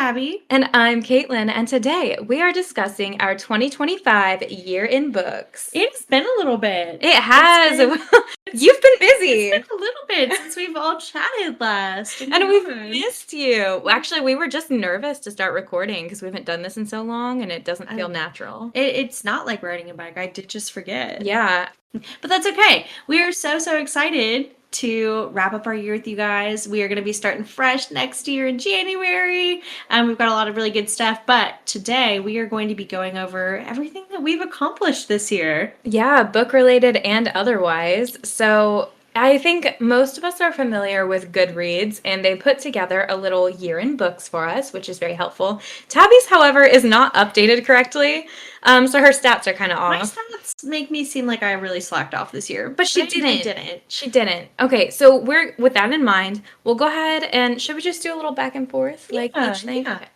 Tabby. And I'm Caitlin, and today we are discussing our 2025 year in books. It's been a little bit. It has. You've been busy. It's been a little bit since we've all chatted last. And we've missed you. Actually, we were just nervous to start recording because we haven't done this in so long and it doesn't feel natural. It's not like riding a bike. I did just forget. Yeah. But that's okay. We are so excited to wrap up our year with you guys. We are going to be starting fresh next year in January. We've got a lot of really good stuff, but today we are going to be going over everything that we've accomplished this year. Yeah, book related and otherwise. So I think most of us are familiar with Goodreads, and they put together a little year in books for us, which is very helpful. Tabby's, however, is not updated correctly, so her stats are kind of off. My stats make me seem like I really slacked off this year, but she didn't. She didn't. Okay, so with that in mind, we'll go ahead and should we just do a little back and forth, like each thing? Yeah. Okay.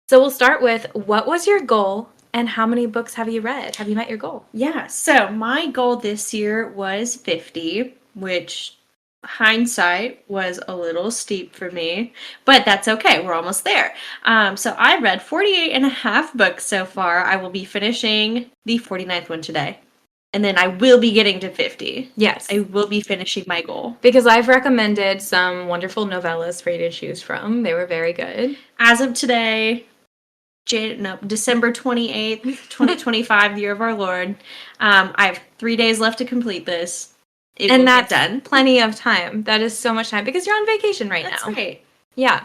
So we'll start with, what was your goal? And how many books have you read? Have you met your goal? Yeah, so my goal this year was 50, which hindsight was a little steep for me, but that's okay. We're almost there. So I read 48 and a half books so far. I will be finishing the 49th one today. And then I will be getting to 50. Yes. I will be finishing my goal. Because I've recommended some wonderful novellas for you to choose from. They were very good. As of today, December 28th, 2025, the year of our Lord. I have 3 days left to complete this. And that's done. Plenty of time. That is so much time because you're on vacation now. That's right. Yeah.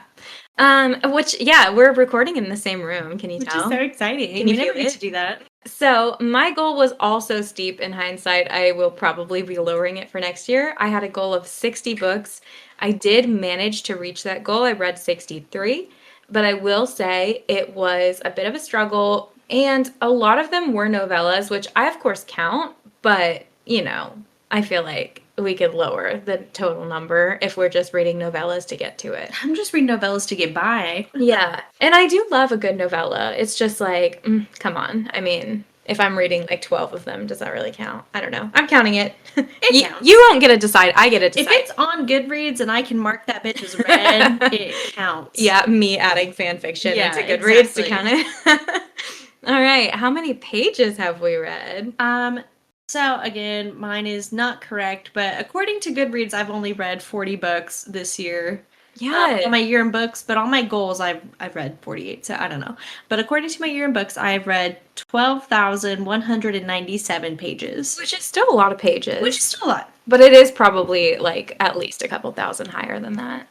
We're recording in the same room. Can you tell? Which is so exciting. Can you never feel get it? to do that. So my goal was also steep in hindsight. I will probably be lowering it for next year. I had a goal of 60 books. I did manage to reach that goal. I read 63. But I will say it was a bit of a struggle, and a lot of them were novellas, which I, of course, count, but, I feel like we could lower the total number if we're just reading novellas to get to it. I'm just reading novellas to get by. Yeah, and I do love a good novella. It's just like, come on. I mean, if I'm reading like 12 of them, does that really count? I don't know. I'm counting it. It counts. You won't get to decide. I get to decide. If it's on Goodreads and I can mark that bitch as read, it counts. Yeah, me adding fan fiction into Goodreads to count it. All right. How many pages have we read? So again, mine is not correct, but according to Goodreads, I've only read 40 books this year. Yeah. On my year in books, but on my goals, I've read 48, so I don't know. But according to my year in books, I've read 12,197 pages. Which is still a lot of pages. Which is still a lot. But it is probably like at least a couple thousand higher than that.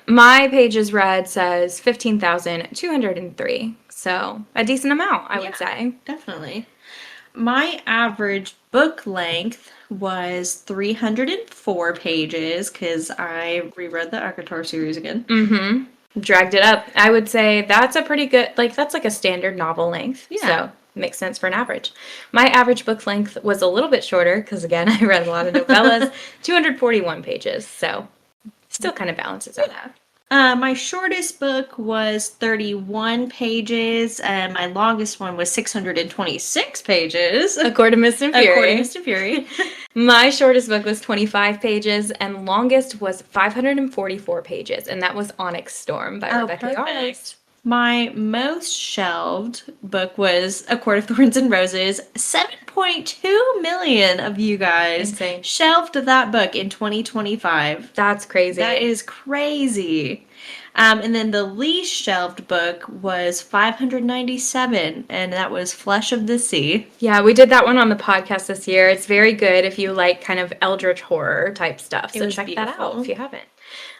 My pages read says 15,203. So a decent amount, I would say. Definitely. My average book length was 304 pages because I reread the Akatar series again. Mm-hmm. Dragged it up. I would say that's a pretty good, that's like a standard novel length. Yeah. So makes sense for an average. My average book length was a little bit shorter because, again, I read a lot of novellas. 241 pages. So still kind of balances out. My shortest book was 31 pages, and my longest one was 626 pages. According to Mist and Fury. My shortest book was 25 pages, and longest was 544 pages, and that was Onyx Storm by Rebecca Yarros. My most shelved book was A Court of Thorns and Roses. 7.2 million of you guys shelved that book in 2025. That's crazy. That is crazy. And then the least shelved book was 597, and that was Flesh of the Sea. Yeah, we did that one on the podcast this year. It's very good if you like kind of eldritch horror type stuff. So check that out if you haven't.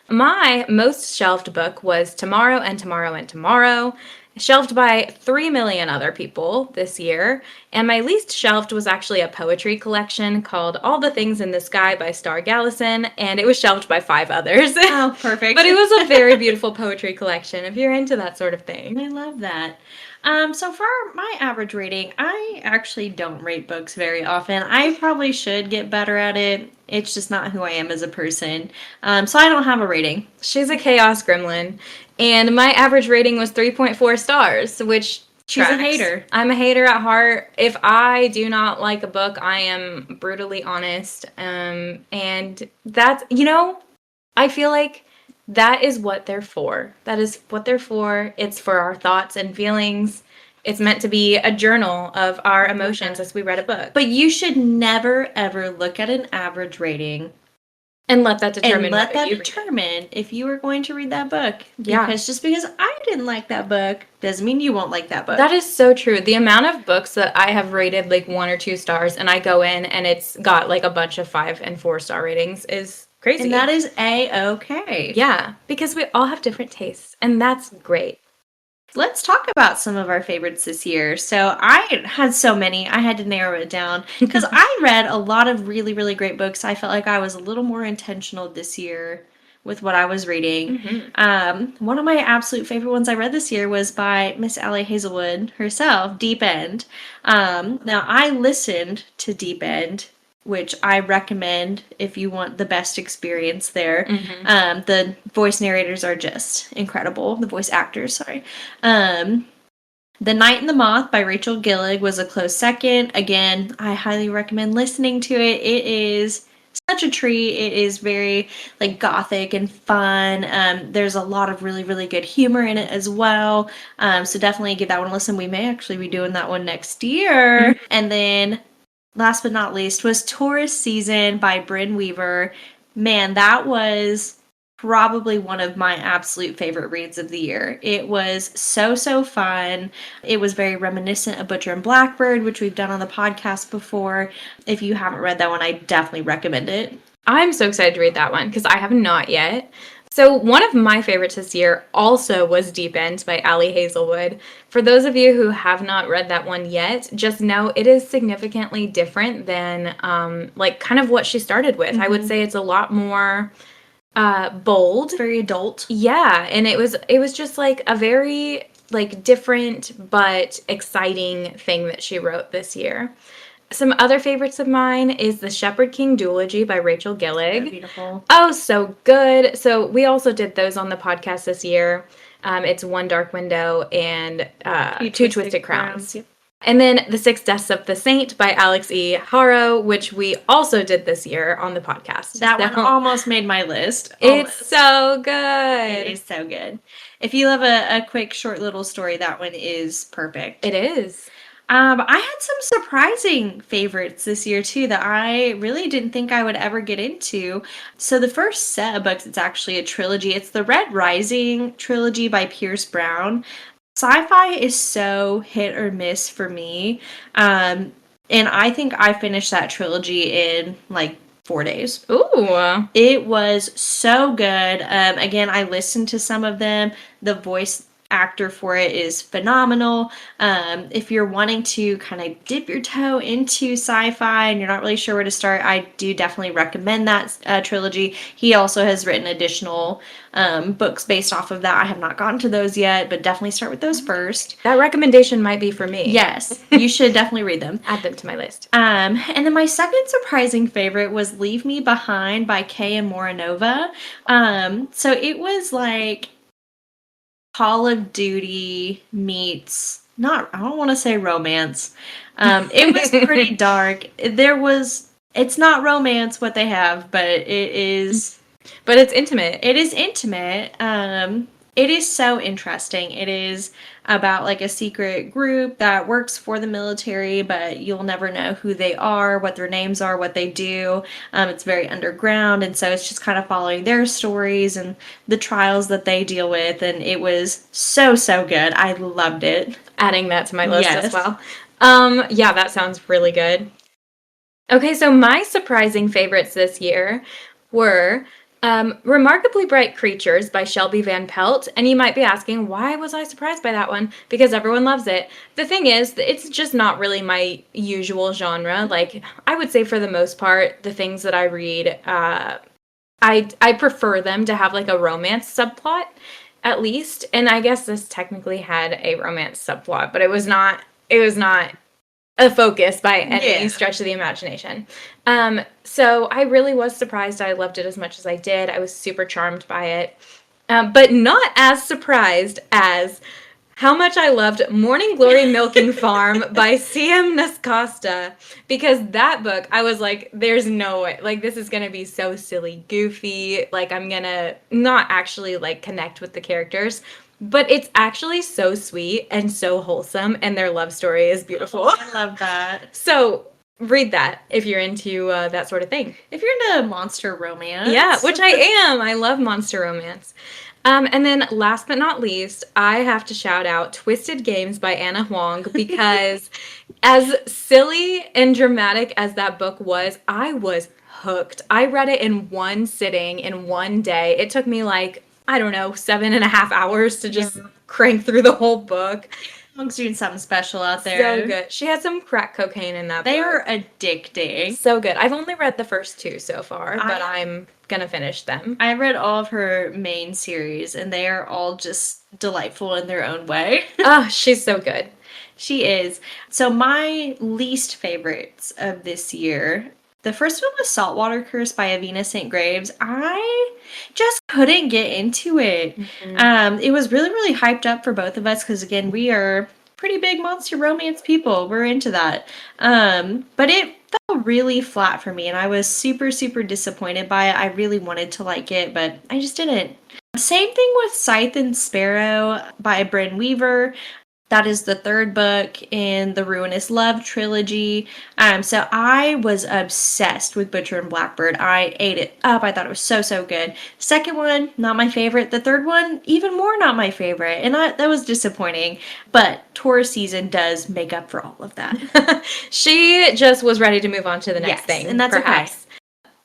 My most shelved book was Tomorrow and Tomorrow and Tomorrow, shelved by 3 million other people this year. And my least shelved was actually a poetry collection called All the Things in the Sky by Star Gallison, and it was shelved by 5 others. Oh, perfect. But it was a very beautiful poetry collection if you're into that sort of thing. I love that. So for my average rating, I actually don't rate books very often. I probably should get better at it. It's just not who I am as a person. So I don't have a rating. She's a chaos gremlin. And my average rating was 3.4 stars, which She's a hater. I'm a hater at heart. If I do not like a book, I am brutally honest. And that's, I feel like that is what they're for. That is what they're for. It's for our thoughts and feelings. It's meant to be a journal of our emotions as we read a book. But you should never, ever look at an average rating and let that determine if you are going to read that book. Yeah. Because just because I didn't like that book doesn't mean you won't like that book. That is so true. The amount of books that I have rated like 1 or 2 stars and I go in and it's got like a bunch of 5 and 4 star ratings is crazy. And that is A-okay. Yeah, because we all have different tastes and that's great. Let's talk about some of our favorites this year. So I had so many, I had to narrow it down because I read a lot of really, really great books. I felt like I was a little more intentional this year with what I was reading. One of my absolute favorite ones I read this year was by Miss Allie Hazelwood herself, Deep End. Now I listened to Deep End, which I recommend if you want the best experience there. The voice narrators are just incredible. The voice actors, sorry. The Night and the Moth by Rachel Gillig was a close second. Again, I highly recommend listening to it. It is such a treat. It is very like gothic and fun. There's a lot of really, really good humor in it as well. So definitely give that one a listen. We may actually be doing that one next year. And then last but not least was Taurus Season by Bryn Weaver. Man, that was probably one of my absolute favorite reads of the year. It was so, so fun. It was very reminiscent of Butcher and Blackbird, which we've done on the podcast before. If you haven't read that one, I definitely recommend it. I'm so excited to read that one because I have not yet. So one of my favorites this year also was Deep End by Allie Hazelwood. For those of you who have not read that one yet, just know it is significantly different than like kind of what she started with. I would say it's a lot more bold. Very adult. Yeah, and it was just like a very like different but exciting thing that she wrote this year. Some other favorites of mine is The Shepherd King Duology by Rachel Gillig. So beautiful. Oh, so good. So we also did those on the podcast this year. It's One Dark Window and Two Twisted Crowns. Yep. And then The Six Deaths of the Saint by Alex E. Harrow, which we also did this year on the podcast. That one almost made my list. It's so good. It is so good. If you love a quick, short little story, that one is perfect. It is. I had some surprising favorites this year too that I really didn't think I would ever get into. So the first set of books, it's actually a trilogy. It's the Red Rising trilogy by Pierce Brown. Sci-fi is so hit or miss for me. And I think I finished that trilogy in like 4 days. Ooh. It was so good. Again, I listened to some of them. The voice actor for it is phenomenal. If you're wanting to kind of dip your toe into sci-fi and you're not really sure where to start, I do definitely recommend that trilogy. He also has written additional books based off of that. I have not gotten to those yet, but definitely start with those first. That recommendation might be for me. Yes, you should definitely read them. Add them to my list. And then my second surprising favorite was Leave Me Behind by Kay and Moranova. So it was like Call of Duty meets I don't want to say romance. It was pretty dark. It's not romance what they have, but it is. But it's intimate. It is intimate. It is so interesting. It is about like a secret group that works for the military, but you'll never know who they are, what their names are, what they do. It's very underground, and so it's just kind of following their stories and the trials that they deal with, and it was so, so good. I loved it. Adding that to my list as well. Yeah, that sounds really good. Okay, so my surprising favorites this year were Remarkably Bright Creatures by Shelby Van Pelt. And you might be asking, why was I surprised by that one? Because everyone loves it. The thing is, it's just not really my usual genre. Like, I would say for the most part, the things that I read, I prefer them to have like a romance subplot, at least. And I guess this technically had a romance subplot, but it was not a focus by any stretch of the imagination. So I really was surprised. I loved it as much as I did. I was super charmed by it. But not as surprised as how much I loved Morning Glory Milking Farm by C.M. Nascosta, because that book, I was like, there's no way, like, this is gonna be so silly, goofy, like, I'm gonna not actually, like, connect with the characters, but it's actually so sweet and so wholesome, and their love story is beautiful. I love that. So, read that if you're into that sort of thing. If you're into monster romance. Yeah, which I am. I love monster romance. And then last but not least, I have to shout out Twisted Games by Anna Huang because as silly and dramatic as that book was, I was hooked. I read it in one sitting, in one day. It took me like, I don't know, 7.5 hours to just crank through the whole book. Huang's doing something special out there. So good. She had some crack cocaine in that They book. are addicting. So good. I've only read the first two so far, but I'm gonna finish them. I read all of her main series, and they are all just delightful in their own way. Oh, she's so good. She is. So my least favorites of this year, the first one was Saltwater Curse by Avina St. Graves. I just couldn't get into it. It was really, really hyped up for both of us because, again, we are pretty big monster romance people. We're into that. But it fell really flat for me, and I was super, super disappointed by it. I really wanted to like it, but I just didn't. Same thing with Scythe and Sparrow by Bryn Weaver. That is the third book in the Ruinous Love trilogy. So I was obsessed with Butcher and Blackbird. I ate it up. I thought it was so, so good. Second one, not my favorite. The third one, even more not my favorite. And that was disappointing. But Taurus season does make up for all of that. She just was ready to move on to the next thing. And that's perhaps. okay.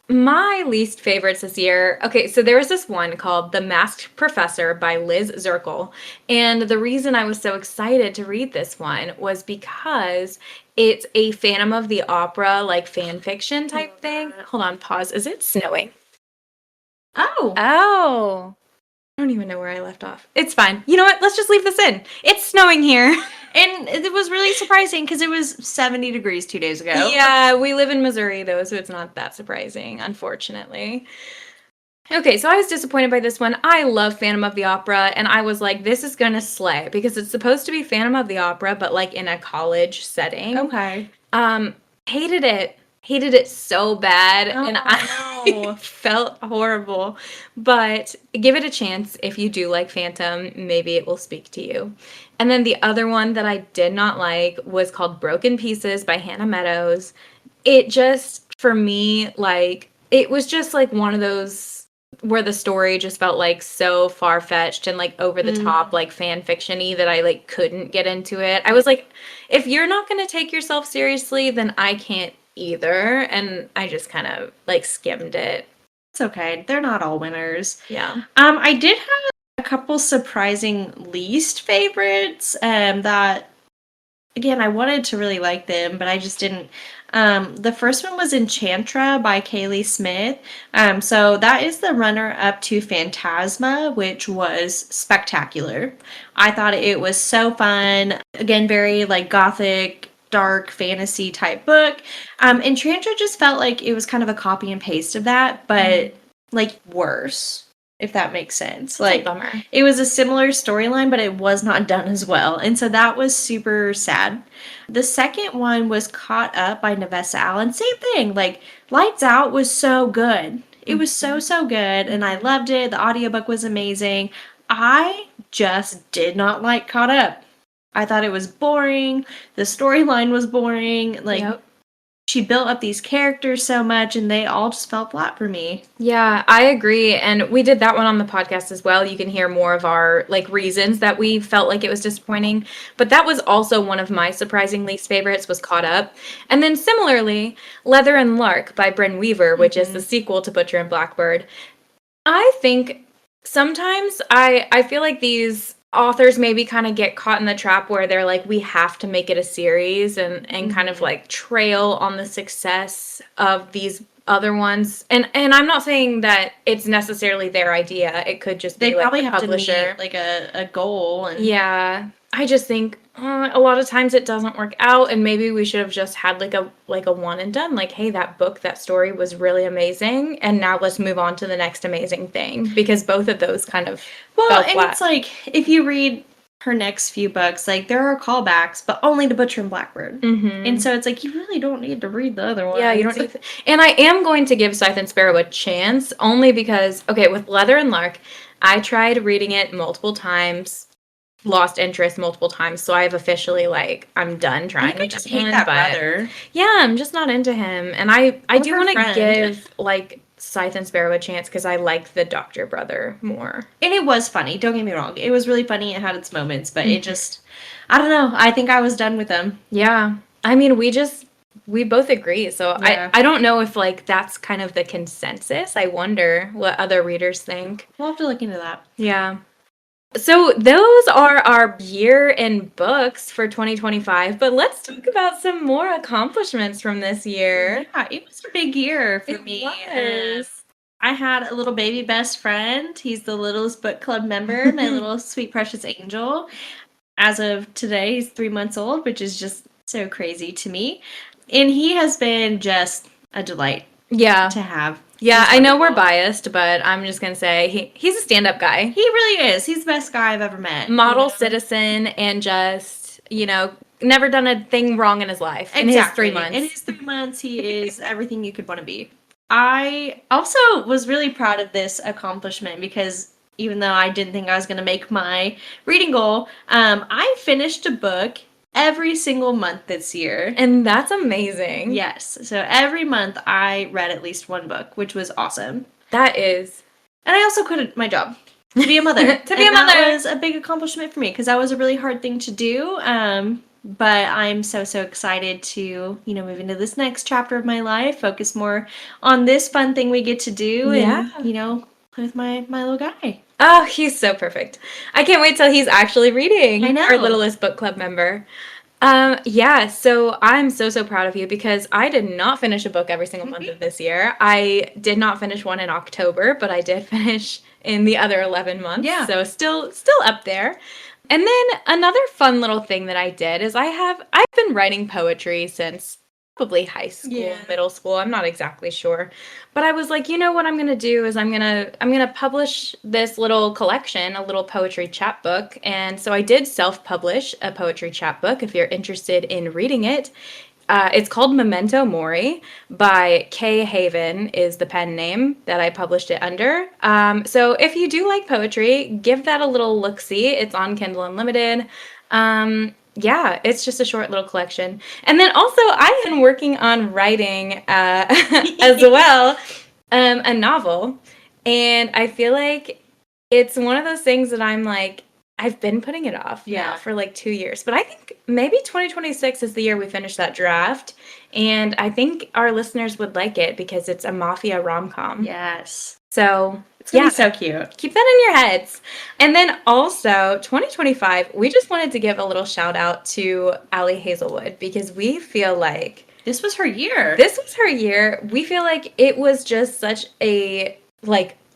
My least favorites this year. Okay, so there was this one called The Masked Professor by Liz Zirkle. And the reason I was so excited to read this one was because it's a Phantom of the Opera, like fan fiction type thing. Hold on, pause. Is it snowing? Oh. Oh. I don't even know where I left off. It's fine. You know what? Let's just leave this in. It's snowing here. And it was really surprising because it was 70 degrees 2 days ago. Yeah, we live in Missouri, though, so it's not that surprising, unfortunately. Okay, so I was disappointed by this one. I love Phantom of the Opera, and I was like, this is gonna slay, because it's supposed to be Phantom of the Opera, but, like, in a college setting. Okay. Hated it. Hated it so bad, and no. I felt horrible. But give it a chance. If you do like Phantom, maybe it will speak to you. And then the other one that I did not like was called Broken Pieces by Hannah Meadows. It just, for me, like, it was just like one of those where the story just felt like so far-fetched and like over the top, like fan fiction-y, that I like couldn't get into it. I was like, if you're not going to take yourself seriously, then I can't either. And I just kind of like skimmed it. It's okay. They're not all winners. Yeah. I did have a couple surprising least favorites that, again, I wanted to really like them, but I just didn't. The first one was Enchantra by Kaylee Smith. So that is the runner-up to Phantasma, which was spectacular. I thought it was so fun. Again, very like gothic, dark fantasy type book. Enchantra just felt like it was kind of a copy and paste of that, but like worse, if that makes sense. Like, bummer. It was a similar storyline, but it was not done as well. And so that was super sad. The second one was Caught Up by Nevessa Allen. Same thing. Like, Lights Out was so good. It was so, so good. And I loved it. The audiobook was amazing. I just did not like Caught Up. I thought it was boring. The storyline was boring. Like, she built up these characters so much, and they all just fell flat for me. Yeah, I agree. And we did that one on the podcast as well. You can hear more of our like reasons that we felt like it was disappointing. But that was also one of my surprising least favorites, was Caught Up. And then similarly, Leather and Lark by Bryn Weaver, which is the sequel to Butcher and Blackbird. I think sometimes I feel like these authors maybe kind of get caught in the trap where they're like, we have to make it a series and kind of like trail on the success of these other ones. And I'm not saying that it's necessarily their idea. It could just be they like probably the have publisher. to meet like a goal. And yeah. I just think a lot of times it doesn't work out, and maybe we should have just had like a one and done. Like, hey, that book, that story was really amazing, and now let's move on to the next amazing thing, because both of those kind of fell flat. It's like if you read her next few books, like there are callbacks, but only to Butcher and Blackbird. Mm-hmm. And so it's like you really don't need to read the other ones. Yeah, you don't need to. And I am going to give Scythe and Sparrow a chance, only because, okay, with Leather and Lark, I tried reading it multiple times, lost interest multiple times, so I've officially, like, I'm done trying with just this hate one, that but brother. yeah, I'm just not into him. And I Or do her want to friend. give, like, Scythe and Sparrow a chance because I like the Doctor brother more. And it was funny, don't get me wrong. It was really funny, it had its moments, but it just, I don't know. I think I was done with them. Yeah. I mean, we both agree. So Yeah. I don't know if like that's kind of the consensus. I wonder what other readers think. We'll have to look into that. Yeah. So those are our year in books for 2025, but let's talk about some more accomplishments from this year. Yeah, it was a big year for It me. was. I had a little baby best friend. He's the littlest book club member, my little sweet precious angel. As of today, he's 3 months old, which is just so crazy to me. And he has been just a delight Yeah. to have. Yeah, He's I know we're wonderful. biased, but I'm just going to say he's a stand-up guy. He really is. He's the best guy I've ever met. Model you know? citizen and just, never done a thing wrong in his life. In his 3 months. In his 3 months, he is everything you could want to be. I also was really proud of this accomplishment because even though I didn't think I was going to make my reading goal, I finished a book every single month this year. And that's amazing. Yes. So every month I read at least one book, which was awesome. That is. And I also quit my job to be a mother. That was a big accomplishment for me because that was a really hard thing to do. But I'm so excited to, move into this next chapter of my life, focus more on this fun thing we get to do and, play with my little guy. Oh, he's so perfect. I can't wait till he's actually reading. I know. Our littlest book club member. Yeah, so I'm so proud of you because I did not finish a book every single month of this year. I did not finish one in October, but I did finish in the other 11 months. Yeah. So still up there. And then another fun little thing that I did is I've been writing poetry since probably high school, middle school. I'm not exactly sure. But I was like, you know what I'm going to do is I'm going to publish this little collection, a little poetry chapbook. And so I did self-publish a poetry chapbook if you're interested in reading it. It's called Memento Mori by Kay Haven is the pen name that I published it under. So if you do like poetry, give that a little look-see. It's on Kindle Unlimited. Yeah, it's just a short little collection. And then also I've been working on writing as well a novel. And I feel like it's one of those things that I'm like, I've been putting it off now for like 2 years. But I think maybe 2026 is the year we finish that draft. And I think our listeners would like it because it's a mafia rom-com. Yes. So it's going to be so cute. Keep that in your heads. And then also 2025, we just wanted to give a little shout out to Allie Hazelwood because we feel like this was her year. We feel like it was just such a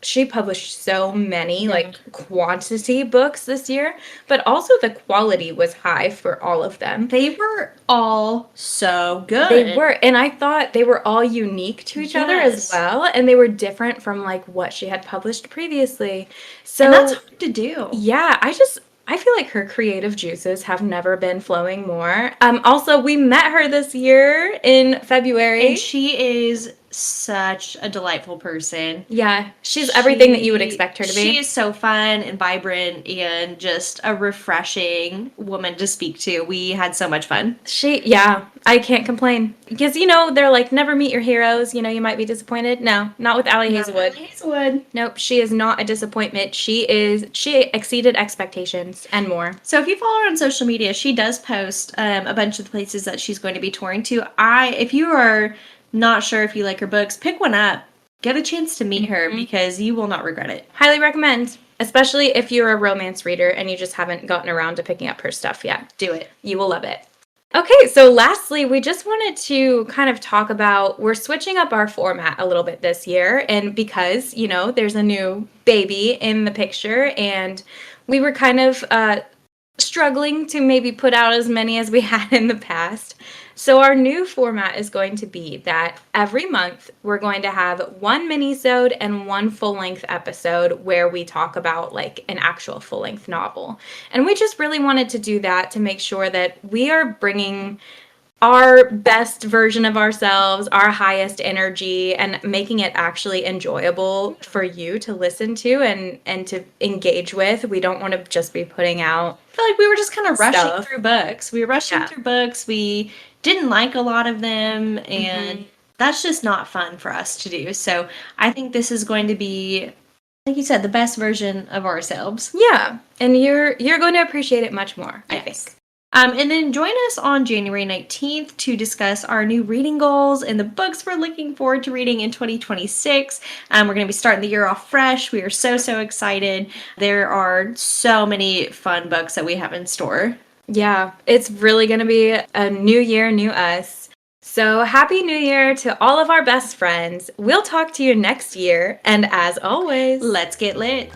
she published so many quantity books this year, but also the quality was high for all of them. They were all so good. They were, and I thought they were all unique to each other as well, and they were different from what she had published previously. So and that's hard to do. Yeah, I feel like her creative juices have never been flowing more. Also, we met her this year in February. And she is such a delightful person. Yeah, she's everything that you would expect her to be. She is so fun and vibrant and just a refreshing woman to speak to. We had so much fun. I can't complain. Because, they're like, never meet your heroes. You might be disappointed. No, not with Allie Hazelwood. Nope, she is not a disappointment. She exceeded expectations and more. So if you follow her on social media, she does post a bunch of the places that she's going to be touring to. If you are not sure if you like her books, pick one up. Get a chance to meet her because you will not regret it. Highly recommend. Especially if you're a romance reader and you just haven't gotten around to picking up her stuff yet. Do it. You will love it. Okay, so lastly, we just wanted to kind of talk about, we're switching up our format a little bit this year, and because, there's a new baby in the picture, and we were kind of struggling to maybe put out as many as we had in the past. So our new format is going to be that every month we're going to have one minisode and one full-length episode where we talk about like an actual full-length novel. And we just really wanted to do that to make sure that we are bringing our best version of ourselves, our highest energy, and making it actually enjoyable for you to listen to and to engage with. We don't want to just be putting out I feel like we were just kind of rushing stuff. through books. We were rushing Yeah. through books. We didn't like a lot of them, and that's just not fun for us to do. So I think this is going to be, like you said, the best version of ourselves. Yeah, and you're going to appreciate it much more, I think. Yes. And then join us on January 19th to discuss our new reading goals and the books we're looking forward to reading in 2026. We're going to be starting the year off fresh. We are so, so excited. There are so many fun books that we have in store. Yeah, it's really going to be a new year, new us. So happy new year to all of our best friends. We'll talk to you next year. And as always, Let's get lit.